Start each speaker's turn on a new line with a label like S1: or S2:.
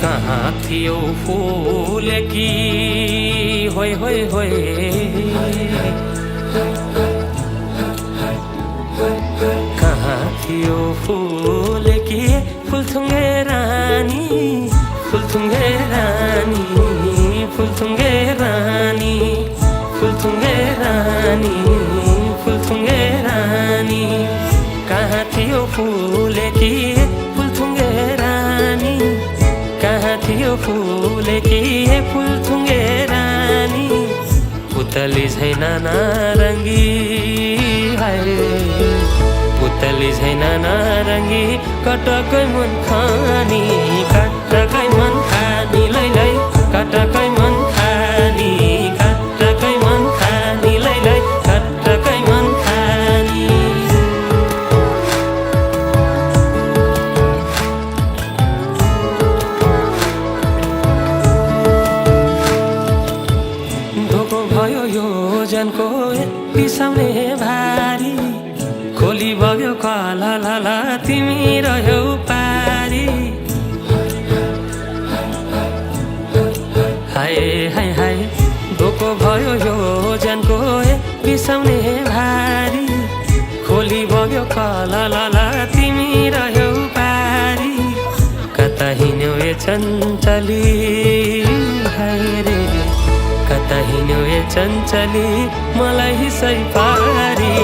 S1: कहाँ थियो फुलेकी होय होय होय कहाँ थियो फुलेकी फुलथुङ्गे रानी फुलथुङ्गे रानी फुलथुङ्गे रानी फुलथुङ्गे रानी फुलथुङ्गे रानी कहाँ थियो फुलेकी फुलथुङ्गे रानी कहाँ थियो फुलेकी फुलथुङ्गे रानी पुतली छैन नारङ्गी हाय पुतली छैन नारङ्गी कटकै मन खानी कटकै मन खानी लै लै कटकै मन खानी कटकै मन खानी लै लै कटकै मन खानी धोको भयो यो जनको बिसाउने भारी खोली बग्यो कला लाला तिमी रह्यौ पारी हाय हाय हाय धोको भयो यो जनको बिसाउने भारी खोली बग्यो कला लाला तिमी रह्यौ पारी कता हिँड्यौ ए चञ्चली हाय रे कता हिँड्यौ ए चञ्चली मलाई सै पारी